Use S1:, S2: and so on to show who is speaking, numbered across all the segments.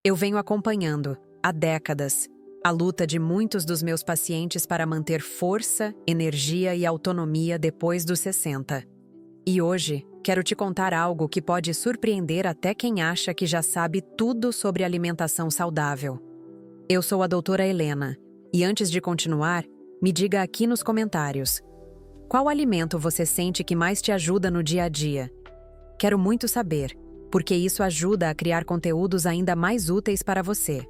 S1: Eu venho acompanhando, há décadas, a luta de muitos dos meus pacientes para manter força, energia e autonomia depois dos 60. E hoje, quero te contar algo que pode surpreender até quem acha que já sabe tudo sobre alimentação saudável. Eu sou a doutora Helena, e antes de continuar, me diga aqui nos comentários: qual alimento você sente que mais te ajuda no dia a dia? Quero muito saber, porque isso ajuda a criar conteúdos ainda mais úteis para você.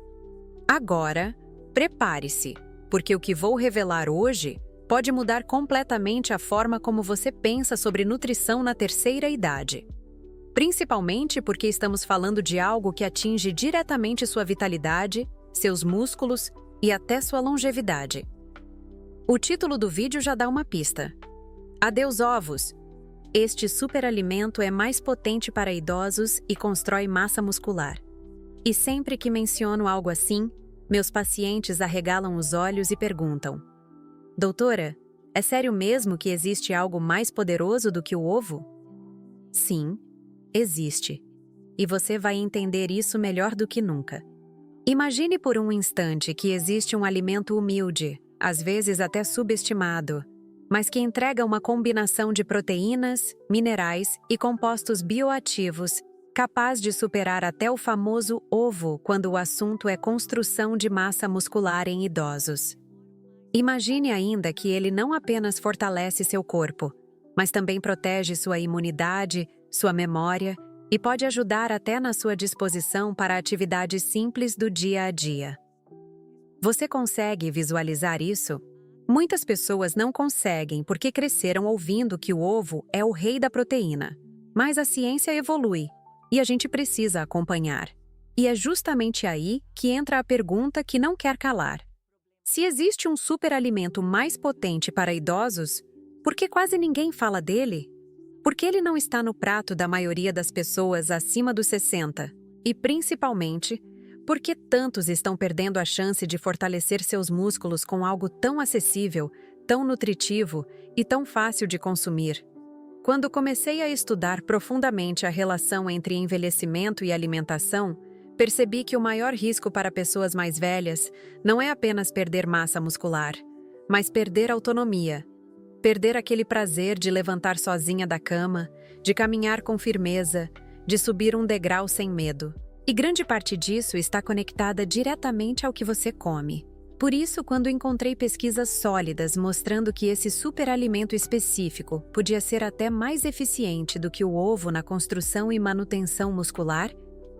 S1: Agora, prepare-se, porque o que vou revelar hoje pode mudar completamente a forma como você pensa sobre nutrição na terceira idade. Principalmente porque estamos falando de algo que atinge diretamente sua vitalidade, seus músculos e até sua longevidade. O título do vídeo já dá uma pista. Adeus ovos! Este superalimento é mais potente para idosos e constrói massa muscular. E sempre que menciono algo assim, meus pacientes arregalam os olhos e perguntam: doutora, é sério mesmo que existe algo mais poderoso do que o ovo? Sim, existe. E você vai entender isso melhor do que nunca. Imagine por um instante que existe um alimento humilde, às vezes até subestimado, mas que entrega uma combinação de proteínas, minerais e compostos bioativos capaz de superar até o famoso ovo quando o assunto é construção de massa muscular em idosos. Imagine ainda que ele não apenas fortalece seu corpo, mas também protege sua imunidade, sua memória e pode ajudar até na sua disposição para atividades simples do dia a dia. Você consegue visualizar isso? Muitas pessoas não conseguem porque cresceram ouvindo que o ovo é o rei da proteína. Mas a ciência evolui e a gente precisa acompanhar. E é justamente aí que entra a pergunta que não quer calar. Se existe um superalimento mais potente para idosos, por que quase ninguém fala dele? Por que ele não está no prato da maioria das pessoas acima dos 60? E principalmente, por que tantos estão perdendo a chance de fortalecer seus músculos com algo tão acessível, tão nutritivo e tão fácil de consumir? Quando comecei a estudar profundamente a relação entre envelhecimento e alimentação, percebi que o maior risco para pessoas mais velhas não é apenas perder massa muscular, mas perder autonomia. Perder aquele prazer de levantar sozinha da cama, de caminhar com firmeza, de subir um degrau sem medo. E grande parte disso está conectada diretamente ao que você come. Por isso, quando encontrei pesquisas sólidas mostrando que esse superalimento específico podia ser até mais eficiente do que o ovo na construção e manutenção muscular,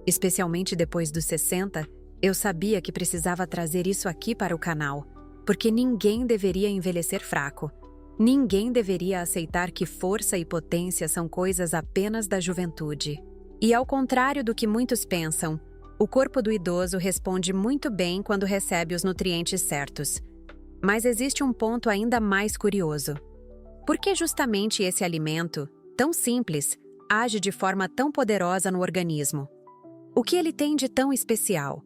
S1: especialmente depois dos 60, eu sabia que precisava trazer isso aqui para o canal, porque ninguém deveria envelhecer fraco. Ninguém deveria aceitar que força e potência são coisas apenas da juventude. E ao contrário do que muitos pensam, o corpo do idoso responde muito bem quando recebe os nutrientes certos. Mas existe um ponto ainda mais curioso. Por que justamente esse alimento, tão simples, age de forma tão poderosa no organismo? O que ele tem de tão especial?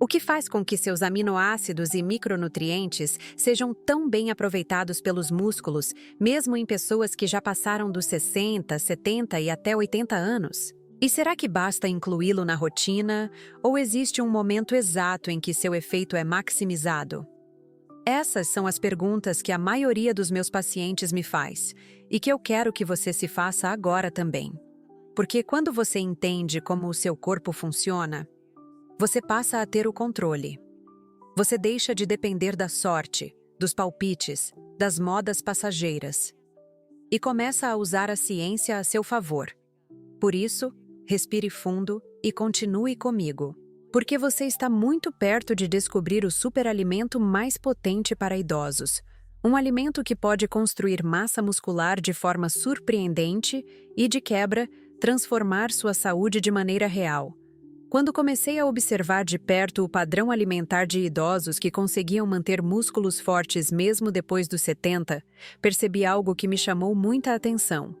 S1: O que faz com que seus aminoácidos e micronutrientes sejam tão bem aproveitados pelos músculos, mesmo em pessoas que já passaram dos 60, 70 e até 80 anos? E será que basta incluí-lo na rotina, ou existe um momento exato em que seu efeito é maximizado? Essas são as perguntas que a maioria dos meus pacientes me faz, e que eu quero que você se faça agora também. Porque quando você entende como o seu corpo funciona, você passa a ter o controle. Você deixa de depender da sorte, dos palpites, das modas passageiras. E começa a usar a ciência a seu favor. Por isso, respire fundo e continue comigo. Porque você está muito perto de descobrir o superalimento mais potente para idosos. Um alimento que pode construir massa muscular de forma surpreendente e, de quebra, transformar sua saúde de maneira real. Quando comecei a observar de perto o padrão alimentar de idosos que conseguiam manter músculos fortes mesmo depois dos 70, percebi algo que me chamou muita atenção.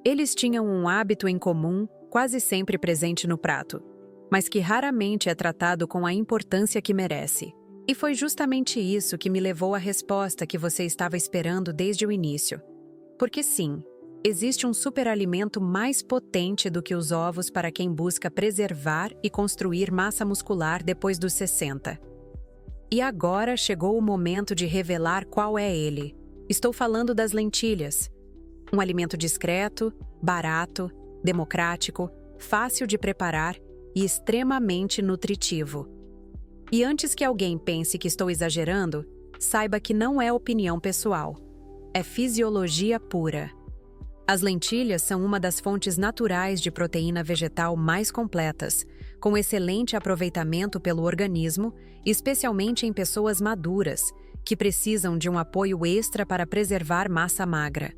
S1: Eles tinham um hábito em comum, quase sempre presente no prato, mas que raramente é tratado com a importância que merece. E foi justamente isso que me levou à resposta que você estava esperando desde o início. Porque sim, existe um superalimento mais potente do que os ovos para quem busca preservar e construir massa muscular depois dos 60. E agora chegou o momento de revelar qual é ele. Estou falando das lentilhas. Um alimento discreto, barato, democrático, fácil de preparar e extremamente nutritivo. E antes que alguém pense que estou exagerando, saiba que não é opinião pessoal. É fisiologia pura. As lentilhas são uma das fontes naturais de proteína vegetal mais completas, com excelente aproveitamento pelo organismo, especialmente em pessoas maduras, que precisam de um apoio extra para preservar massa magra.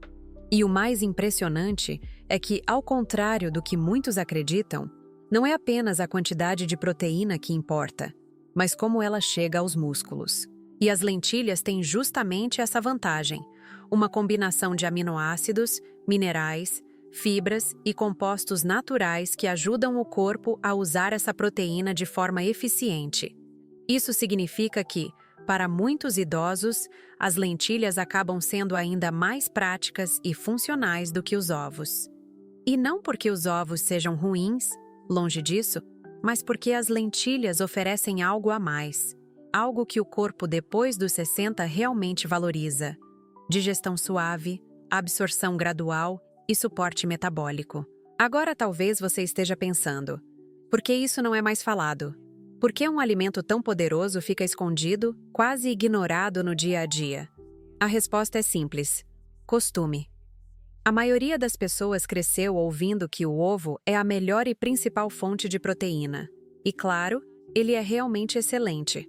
S1: E o mais impressionante é que, ao contrário do que muitos acreditam, não é apenas a quantidade de proteína que importa, mas como ela chega aos músculos. E as lentilhas têm justamente essa vantagem: uma combinação de aminoácidos, minerais, fibras e compostos naturais que ajudam o corpo a usar essa proteína de forma eficiente. Isso significa que, para muitos idosos, as lentilhas acabam sendo ainda mais práticas e funcionais do que os ovos. E não porque os ovos sejam ruins, longe disso, mas porque as lentilhas oferecem algo a mais, algo que o corpo depois dos 60 realmente valoriza: digestão suave, absorção gradual e suporte metabólico. Agora talvez você esteja pensando: por que isso não é mais falado? Por que um alimento tão poderoso fica escondido, quase ignorado no dia a dia? A resposta é simples: costume. A maioria das pessoas cresceu ouvindo que o ovo é a melhor e principal fonte de proteína. E claro, ele é realmente excelente.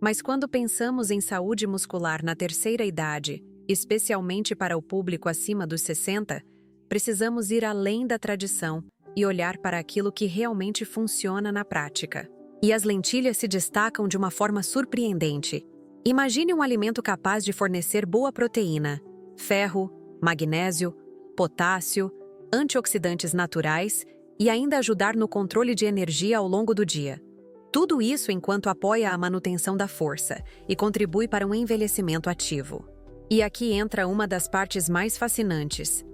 S1: Mas quando pensamos em saúde muscular na terceira idade, especialmente para o público acima dos 60, precisamos ir além da tradição e olhar para aquilo que realmente funciona na prática. E as lentilhas se destacam de uma forma surpreendente. Imagine um alimento capaz de fornecer boa proteína, ferro, magnésio, potássio, antioxidantes naturais e ainda ajudar no controle de energia ao longo do dia. Tudo isso enquanto apoia a manutenção da força e contribui para um envelhecimento ativo. E aqui entra uma das partes mais fascinantes.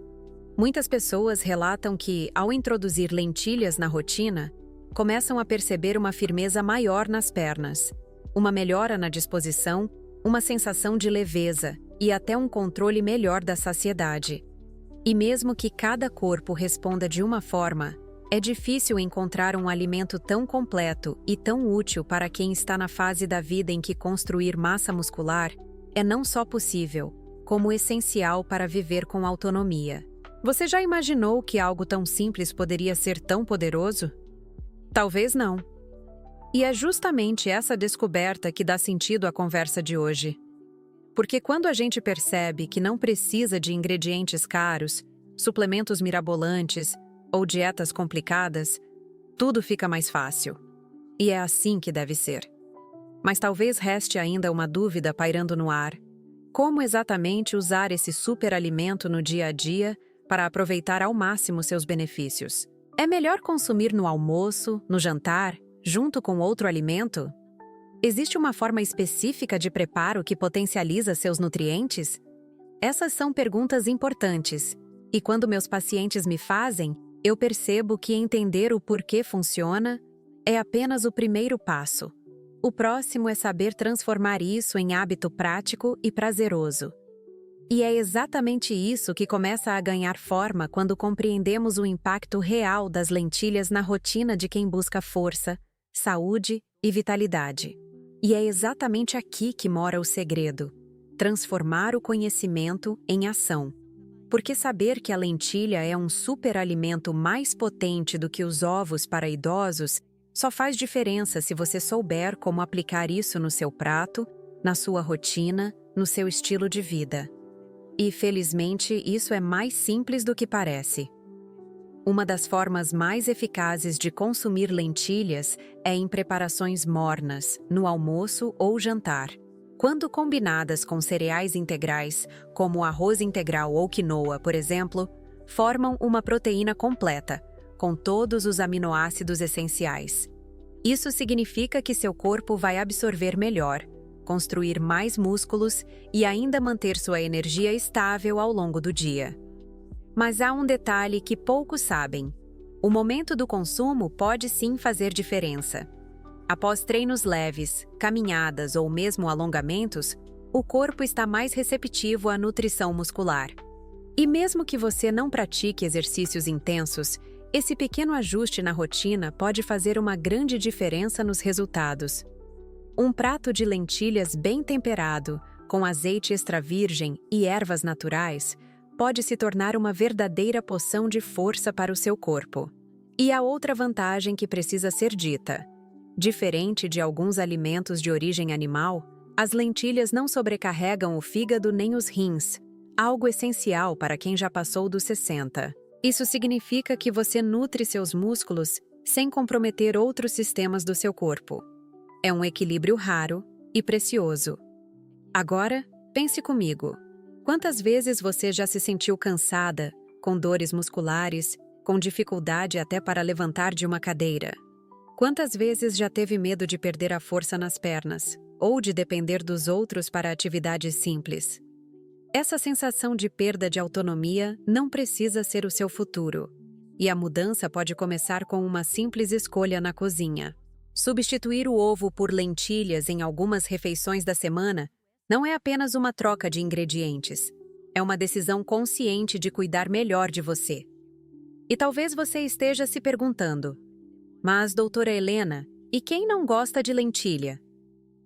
S1: Muitas pessoas relatam que, ao introduzir lentilhas na rotina, começam a perceber uma firmeza maior nas pernas, uma melhora na disposição, uma sensação de leveza e até um controle melhor da saciedade. E mesmo que cada corpo responda de uma forma, é difícil encontrar um alimento tão completo e tão útil para quem está na fase da vida em que construir massa muscular é não só possível, como essencial para viver com autonomia. Você já imaginou que algo tão simples poderia ser tão poderoso? Talvez não. E é justamente essa descoberta que dá sentido à conversa de hoje. Porque quando a gente percebe que não precisa de ingredientes caros, suplementos mirabolantes ou dietas complicadas, tudo fica mais fácil. E é assim que deve ser. Mas talvez reste ainda uma dúvida pairando no ar: como exatamente usar esse superalimento no dia a dia para aproveitar ao máximo seus benefícios? É melhor consumir no almoço, no jantar, junto com outro alimento? Existe uma forma específica de preparo que potencializa seus nutrientes? Essas são perguntas importantes, e quando meus pacientes me fazem, eu percebo que entender o porquê funciona é apenas o primeiro passo. O próximo é saber transformar isso em hábito prático e prazeroso. E é exatamente isso que começa a ganhar forma quando compreendemos o impacto real das lentilhas na rotina de quem busca força, saúde e vitalidade. E é exatamente aqui que mora o segredo: transformar o conhecimento em ação. Porque saber que a lentilha é um superalimento mais potente do que os ovos para idosos só faz diferença se você souber como aplicar isso no seu prato, na sua rotina, no seu estilo de vida. E, felizmente, isso é mais simples do que parece. Uma das formas mais eficazes de consumir lentilhas é em preparações mornas, no almoço ou jantar. Quando combinadas com cereais integrais, como arroz integral ou quinoa, por exemplo, formam uma proteína completa, com todos os aminoácidos essenciais. Isso significa que seu corpo vai absorver melhor, construir mais músculos e ainda manter sua energia estável ao longo do dia. Mas há um detalhe que poucos sabem. O momento do consumo pode sim fazer diferença. Após treinos leves, caminhadas ou mesmo alongamentos, o corpo está mais receptivo à nutrição muscular. E mesmo que você não pratique exercícios intensos, esse pequeno ajuste na rotina pode fazer uma grande diferença nos resultados. Um prato de lentilhas bem temperado, com azeite extra virgem e ervas naturais, pode se tornar uma verdadeira poção de força para o seu corpo. E há outra vantagem que precisa ser dita. Diferente de alguns alimentos de origem animal, as lentilhas não sobrecarregam o fígado nem os rins, algo essencial para quem já passou dos 60. Isso significa que você nutre seus músculos sem comprometer outros sistemas do seu corpo. É um equilíbrio raro e precioso. Agora, pense comigo. Quantas vezes você já se sentiu cansada, com dores musculares, com dificuldade até para levantar de uma cadeira? Quantas vezes já teve medo de perder a força nas pernas, ou de depender dos outros para atividades simples? Essa sensação de perda de autonomia não precisa ser o seu futuro. E a mudança pode começar com uma simples escolha na cozinha. Substituir o ovo por lentilhas em algumas refeições da semana não é apenas uma troca de ingredientes. É uma decisão consciente de cuidar melhor de você. E talvez você esteja se perguntando: mas, doutora Helena, e quem não gosta de lentilha?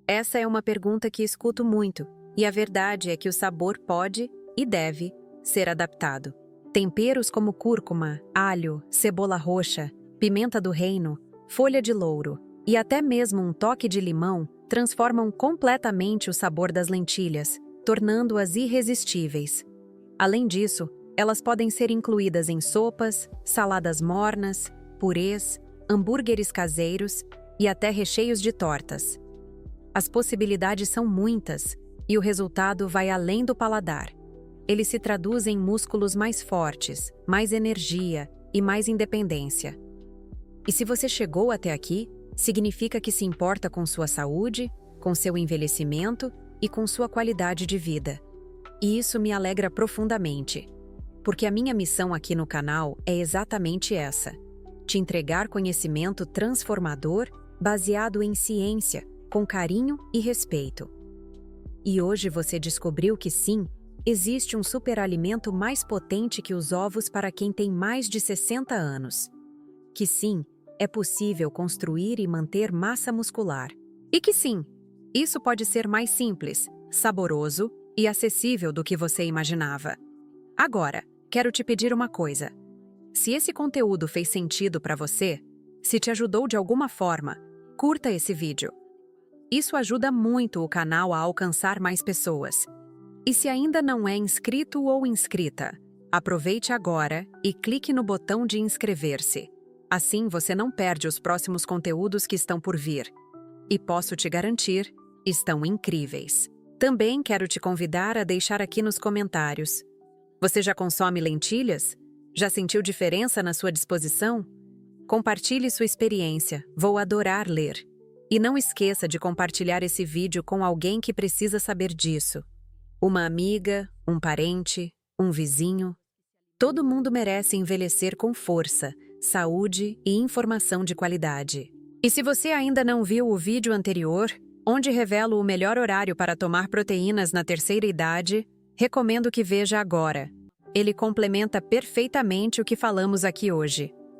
S1: Essa é uma pergunta que escuto muito, e a verdade é que o sabor pode e deve ser adaptado. Temperos como cúrcuma, alho, cebola roxa, pimenta do reino, folha de louro e até mesmo um toque de limão transformam completamente o sabor das lentilhas, tornando-as irresistíveis. Além disso, elas podem ser incluídas em sopas, saladas mornas, purês, hambúrgueres caseiros e até recheios de tortas. As possibilidades são muitas e o resultado vai além do paladar. Ele se traduz em músculos mais fortes, mais energia e mais independência. E se você chegou até aqui, significa que se importa com sua saúde, com seu envelhecimento e com sua qualidade de vida. E isso me alegra profundamente, porque a minha missão aqui no canal é exatamente essa: te entregar conhecimento transformador baseado em ciência, com carinho e respeito. E hoje você descobriu que sim, existe um superalimento mais potente que os ovos para quem tem mais de 60 anos. Que sim, é possível construir e manter massa muscular. E que sim, isso pode ser mais simples, saboroso e acessível do que você imaginava. Agora, quero te pedir uma coisa. Se esse conteúdo fez sentido para você, se te ajudou de alguma forma, curta esse vídeo. Isso ajuda muito o canal a alcançar mais pessoas. E se ainda não é inscrito ou inscrita, aproveite agora e clique no botão de inscrever-se. Assim você não perde os próximos conteúdos que estão por vir. E posso te garantir, estão incríveis. Também quero te convidar a deixar aqui nos comentários: você já consome lentilhas? Já sentiu diferença na sua disposição? Compartilhe sua experiência, vou adorar ler. E não esqueça de compartilhar esse vídeo com alguém que precisa saber disso. Uma amiga, um parente, um vizinho. Todo mundo merece envelhecer com força, saúde e informação de qualidade. E se você ainda não viu o vídeo anterior, onde revelo o melhor horário para tomar proteínas na terceira idade, recomendo que veja agora. Ele complementa perfeitamente o que falamos aqui hoje.